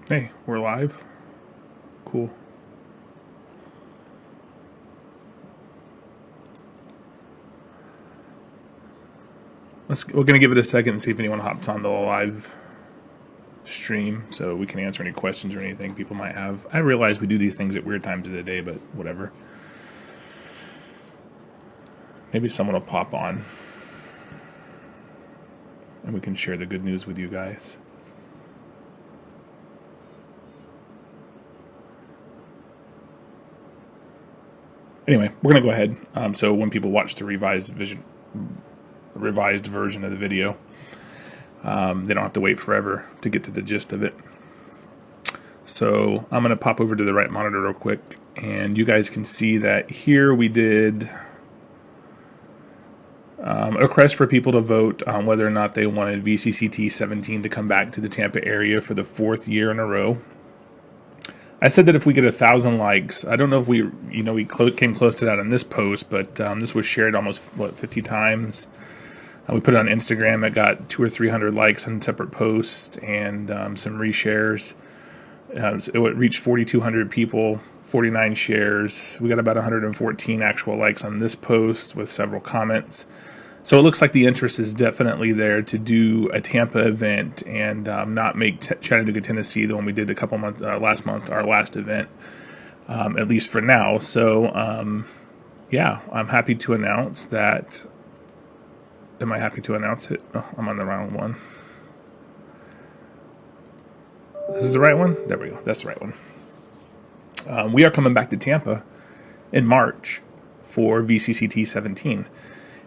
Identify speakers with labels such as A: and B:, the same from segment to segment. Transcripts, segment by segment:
A: Hey, we're live. Cool. We're gonna give it a second and see if anyone hops on the live stream so we can answer any questions or anything people might have. I realize we do these things at weird times of the day, but whatever. Maybe someone will pop on and we can share the good news with you guys. Anyway, we're gonna go ahead. So when people watch the revised version of the video, they don't have to wait forever to get to the gist of it. So I'm going to pop over to the right monitor real quick, and you guys can see that here we did a request for people to vote on whether or not they wanted VCCT17 to come back to the Tampa area for the 4th year in a row. I said that if we get 1,000 likes, I don't know if we came close to that on this post, but this was shared almost 50 times. We put it on Instagram. It got 200 or 300 likes on separate posts and some reshares. So it reached 4,200 people, 49 shares. We got about 114 actual likes on this post with several comments. So it looks like the interest is definitely there to do a Tampa event and not make Chattanooga, Tennessee, the one we did last month, our last event, at least for now. So, yeah, I'm happy to announce that. Am I happy to announce it? Oh, I'm on the wrong one. This is the right one? There we go. That's the right one. We are coming back to Tampa in March for VCCT17.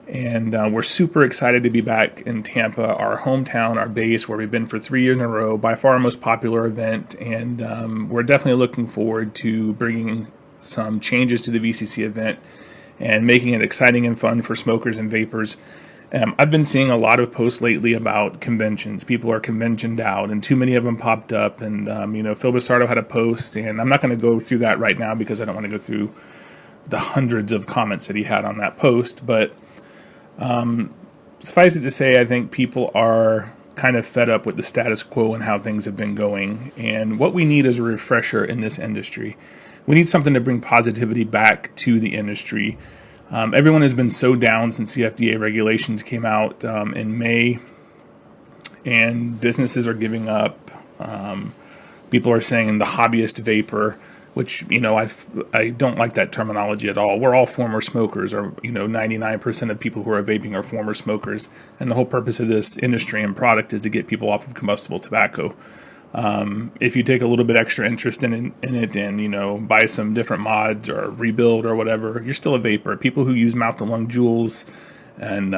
A: And we're super excited to be back in Tampa, our hometown, our base, where we've been for 3 years in a row, by far our most popular event. And we're definitely looking forward to bringing some changes to the VCC event and making it exciting and fun for smokers and vapors. I've been seeing a lot of posts lately about conventions. People are conventioned out, and too many of them popped up. And, Phil Basardo had a post, and I'm not going to go through that right now because I don't want to go through the hundreds of comments that he had on that post. But suffice it to say, I think people are kind of fed up with the status quo and how things have been going. And what we need is a refresher in this industry. We need something to bring positivity back to the industry. Everyone has been so down since the FDA regulations came out in May, and businesses are giving up. People are saying the hobbyist vapor, which, I don't like that terminology at all. We're all former smokers, or 99% of people who are vaping are former smokers, and the whole purpose of this industry and product is to get people off of combustible tobacco. If you take a little bit extra interest in it and, buy some different mods or rebuild or whatever, you're still a vapor. People who use mouth to lung jewels and,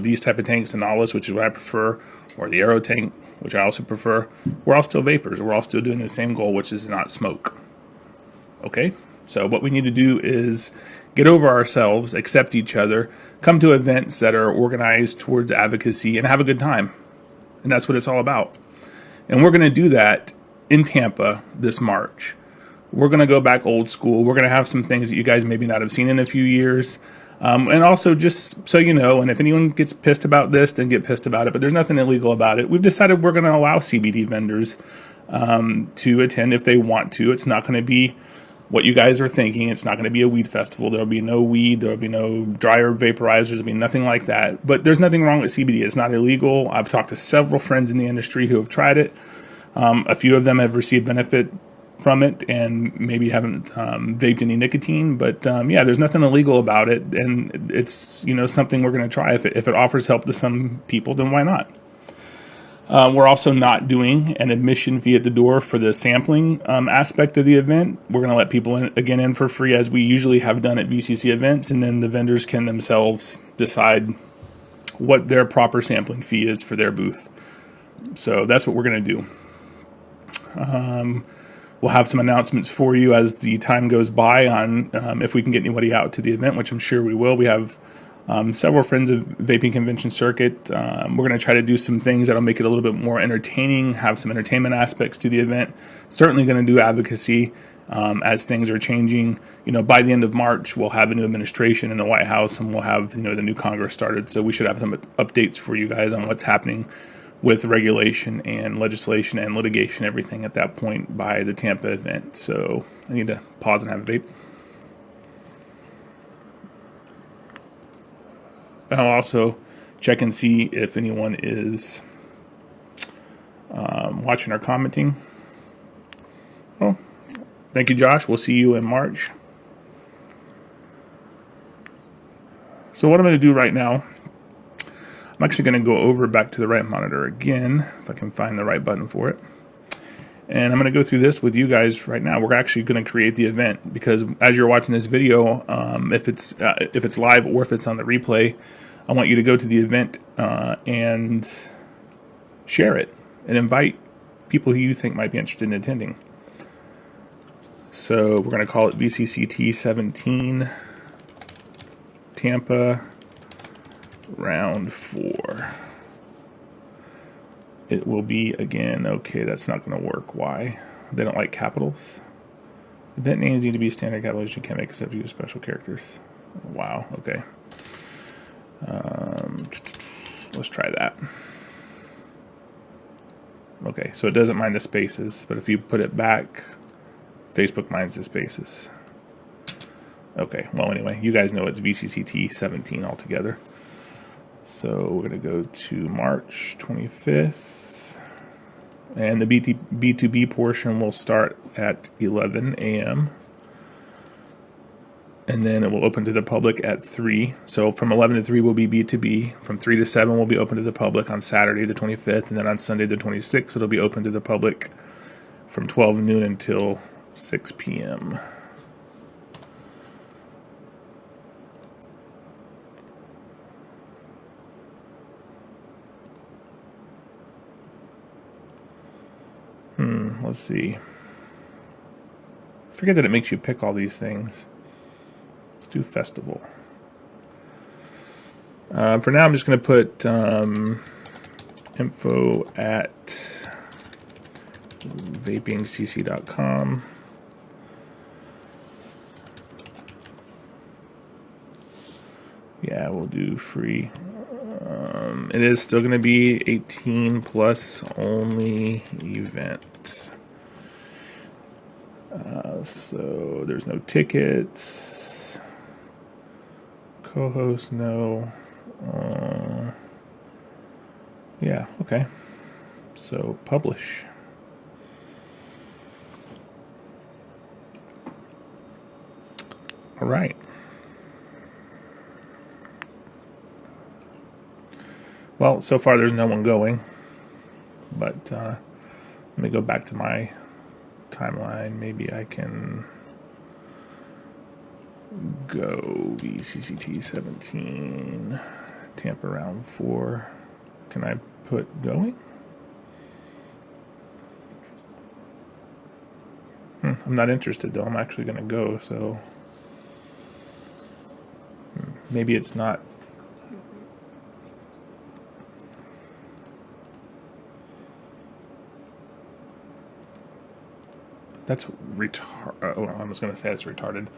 A: these type of tanks and all this, which is what I prefer, or the Aero tank, which I also prefer, we're all still vapors. We're all still doing the same goal, which is to not smoke. Okay? So what we need to do is get over ourselves, accept each other, come to events that are organized towards advocacy, and have a good time. And that's what it's all about. And we're going to do that in Tampa this March. We're going to go back old school. We're going to have some things that you guys maybe not have seen in a few years. And also, just so you know, and if anyone gets pissed about this, then get pissed about it. But there's nothing illegal about it. We've decided we're going to allow CBD vendors to attend if they want to. It's not going to be what you guys are thinking. It's not going to be a weed festival. There'll be no weed. There'll be no dryer vaporizers. There'll be nothing like that. But there's nothing wrong with CBD. It's not illegal. I've talked to several friends in the industry who have tried it. A few of them have received benefit from it and maybe haven't vaped any nicotine. But there's nothing illegal about it. And it's, something we're going to try. If it offers help to some people, then why not? We're also not doing an admission fee at the door for the sampling aspect of the event. We're going to let people in for free, as we usually have done at VCC events, and then the vendors can themselves decide what their proper sampling fee is for their booth. So that's what we're going to do. We'll have some announcements for you as the time goes by on if we can get anybody out to the event, which I'm sure we will. We have several friends of Vaping Convention Circuit. We're going to try to do some things that'll make it a little bit more entertaining, have some entertainment aspects to the event. Certainly going to do advocacy as things are changing. By the end of March, we'll have a new administration in the White House, and we'll have, the new Congress started. So we should have some updates for you guys on what's happening with regulation and legislation and litigation, everything at that point by the Tampa event. So I need to pause and have a vape. I'll also check and see if anyone is watching or commenting. Oh, thank you, Josh. We'll see you in March. So what I'm going to do right now, I'm actually going to go over back to the right monitor again, if I can find the right button for it. And I'm going to go through this with you guys right now. We're actually going to create the event, because as you're watching this video, if it's live or if it's on the replay, I want you to go to the event and share it and invite people who you think might be interested in attending. So we're going to call it VCCT17 Tampa Round 4. It will be, again, okay, that's not going to work. Why? They don't like capitals. Event names need to be standard capitals. You can't make except use special characters. Wow, okay. Let's try that. Okay, so it doesn't mind the spaces, but if you put it back, Facebook minds the spaces. Okay, well, anyway, you guys know it's VCCT17 altogether. So we're going to go to March 25th, and the B2B portion will start at 11 a.m. and then it will open to the public at 3. So from 11 to 3 will be B2B. From 3 to 7 will be open to the public on Saturday the 25th, and then on Sunday the 26th it'll be open to the public from 12 noon until 6 p.m. Let's see. I forget that it makes you pick all these things. Let's do festival. For now, I'm just going to put info at vapingcc.com. Yeah, we'll do free. It is still going to be 18 plus only event. So there's no tickets. Co-host, no. Yeah, okay. So publish. All right. Well, so far there's no one going, but let me go back to my timeline. Maybe I can go VCCT17 Tampa Round 4. Can I put going? I'm not interested though. I'm actually going to go, so maybe it's not. That's I was going to say it's retarded.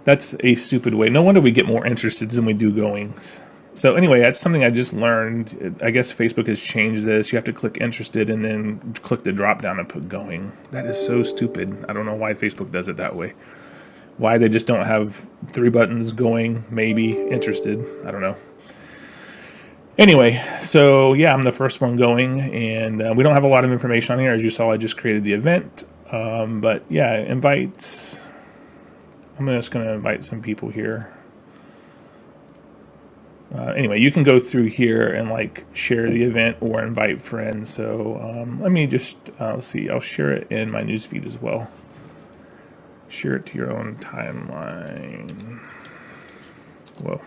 A: That's a stupid way. No wonder we get more interested than we do goings. So anyway, that's something I just learned. I guess Facebook has changed this. You have to click interested and then click the drop down and put going. That is so stupid. I don't know why Facebook does it that way. Why they just don't have 3 buttons, going, maybe, interested. I don't know. Anyway, so yeah, I'm the first one going, and we don't have a lot of information on here. As you saw, I just created the event. But yeah, invites. I'm just going to invite some people here. Anyway, you can go through here and like share the event or invite friends. So let me just, let's see, I'll share it in my newsfeed as well. Share it to your own timeline. Whoa.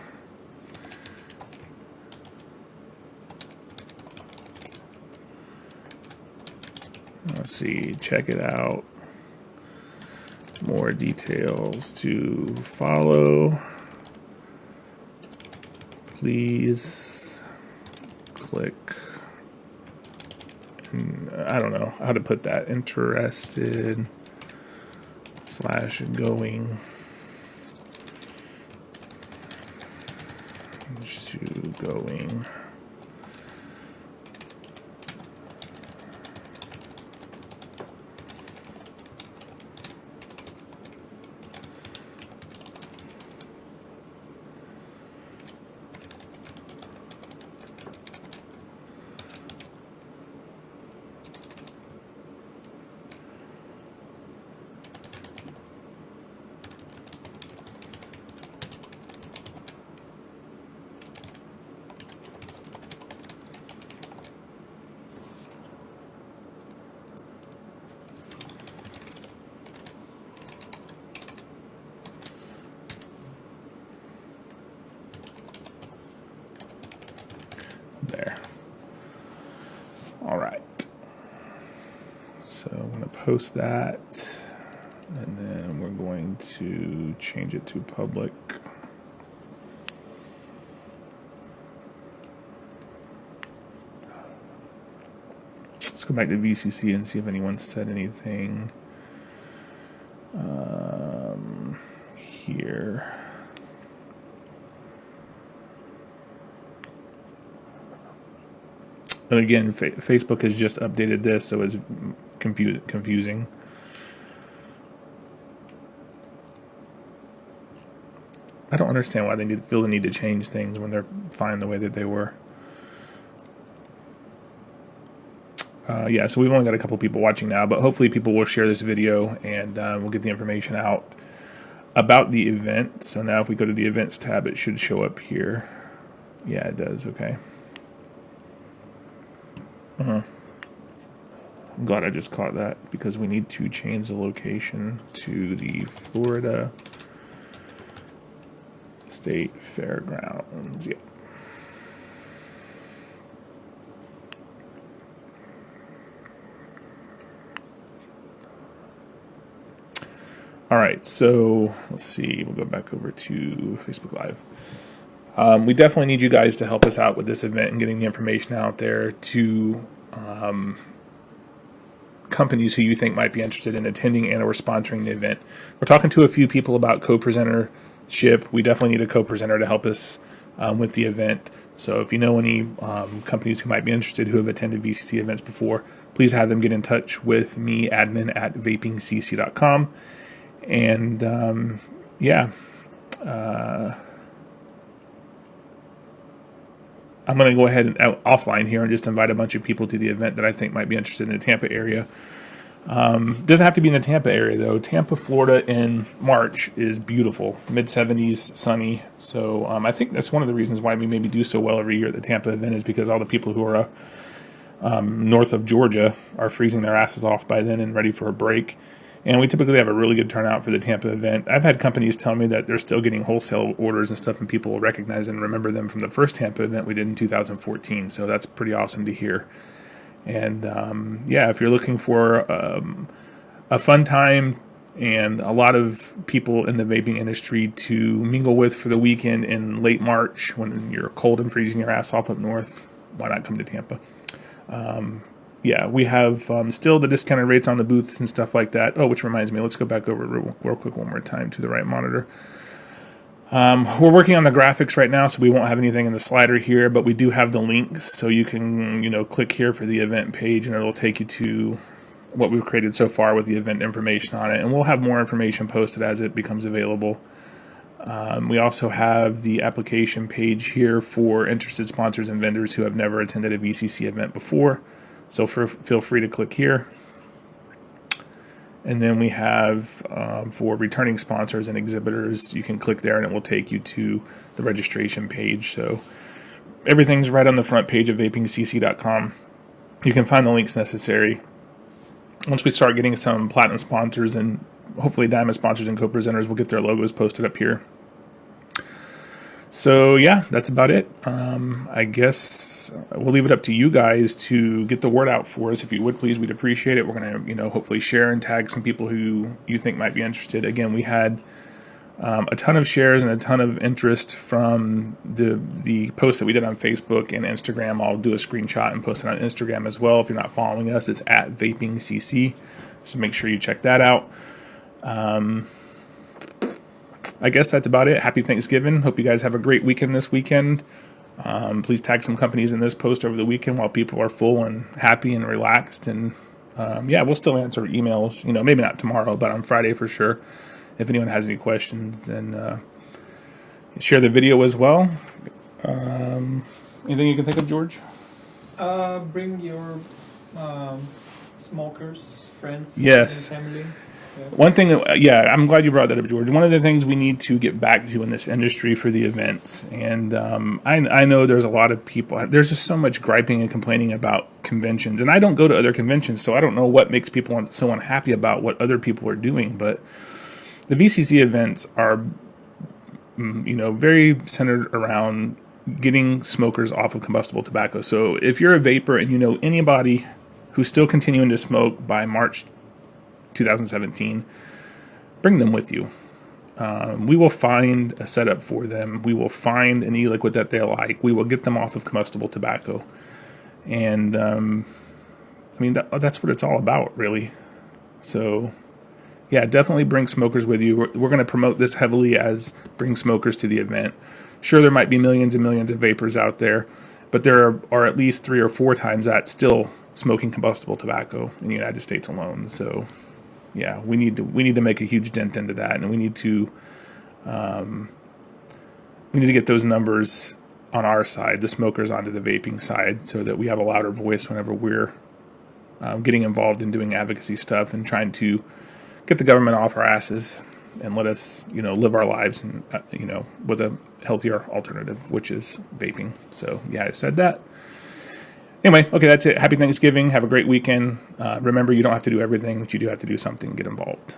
A: Let's see, check it out. More details to follow. Please click. I don't know how to put that. Interested / going to going All right. So I'm going to post that, and then we're going to change it to public. Let's go back to VCC and see if anyone said anything here. And again, Facebook has just updated this, so it's confusing. I don't understand why they feel the need to change things when they're fine the way that they were. Yeah, so we've only got a couple people watching now, but hopefully people will share this video, and we'll get the information out about the event. So now if we go to the events tab, it should show up here. Yeah, it does. Okay. I'm glad I just caught that, because we need to change the location to the Florida State Fairgrounds. Yep. All right, so let's see. We'll go back over to Facebook Live. We definitely need you guys to help us out with this event and getting the information out there to companies who you think might be interested in attending and or sponsoring the event. We're talking to a few people about co-presentership. We definitely need a co-presenter to help us with the event. So if you know any companies who might be interested who have attended VCC events before, please have them get in touch with me, admin@vapingcc.com. And yeah, I'm going to go ahead and offline here and just invite a bunch of people to the event that I think might be interested in the Tampa area. Doesn't have to be in the Tampa area though. Tampa, Florida in March is beautiful, mid-70s, sunny. So I think that's one of the reasons why we maybe do so well every year at the Tampa event, is because all the people who are north of Georgia are freezing their asses off by then and ready for a break. And we typically have a really good turnout for the Tampa event. I've had companies tell me that they're still getting wholesale orders and stuff, and people will recognize and remember them from the first Tampa event we did in 2014. So that's pretty awesome to hear. And yeah, if you're looking for a fun time and a lot of people in the vaping industry to mingle with for the weekend in late March when you're cold and freezing your ass off up north, why not come to Tampa? Yeah, we have still the discounted rates on the booths and stuff like that. Oh, which reminds me, let's go back over real quick one more time to the right monitor. We're working on the graphics right now, so we won't have anything in the slider here, but we do have the links, so you can, click here for the event page, and it'll take you to what we've created so far with the event information on it. And we'll have more information posted as it becomes available. We also have the application page here for interested sponsors and vendors who have never attended a VCC event before. So feel free to click here. And then we have for returning sponsors and exhibitors, you can click there and it will take you to the registration page. So everything's right on the front page of vapingcc.com. You can find the links necessary. Once we start getting some platinum sponsors and hopefully diamond sponsors and co-presenters, we'll get their logos posted up here. So yeah, that's about it. I guess we'll leave it up to you guys to get the word out for us. If you would, please, we'd appreciate it. We're going to, hopefully share and tag some people who you think might be interested. Again, we had a ton of shares and a ton of interest from the posts that we did on Facebook and Instagram. I'll do a screenshot and post it on Instagram as well. If you're not following us, it's @VapingCC. So make sure you check that out. I guess that's about it. Happy Thanksgiving. Hope you guys have a great weekend this weekend. Please tag some companies in this post over the weekend while people are full and happy and relaxed. And yeah, we'll still answer emails, maybe not tomorrow, but on Friday for sure. If anyone has any questions, then share the video as well. Anything you can think of, George?
B: Bring your smokers, friends,
A: yes.
B: and family. Yeah.
A: One thing, I'm glad you brought that up, George. One of the things we need to get back to in this industry for the events, and I know there's a lot of people, there's just so much griping and complaining about conventions, and I don't go to other conventions, so I don't know what makes people so unhappy about what other people are doing, but the VCC events are, very centered around getting smokers off of combustible tobacco. So if you're a vapor and you know anybody who's still continuing to smoke by March 2017, bring them with you. We will find a setup for them. We will find an e-liquid that they like. We will get them off of combustible tobacco. And that's what it's all about, really. So yeah, definitely bring smokers with you. We're going to promote this heavily as bring smokers to the event. Sure, there might be millions and millions of vapors out there, but there are at least 3 or 4 times that still smoking combustible tobacco in the United States alone. So yeah, we need to make a huge dent into that, and we need to get those numbers on our side, the smokers onto the vaping side, so that we have a louder voice whenever we're getting involved in doing advocacy stuff and trying to get the government off our asses and let us, live our lives and, with a healthier alternative, which is vaping. So yeah, I said that. Anyway, okay, that's it. Happy Thanksgiving. Have a great weekend. Remember, you don't have to do everything, but you do have to do something. Get involved.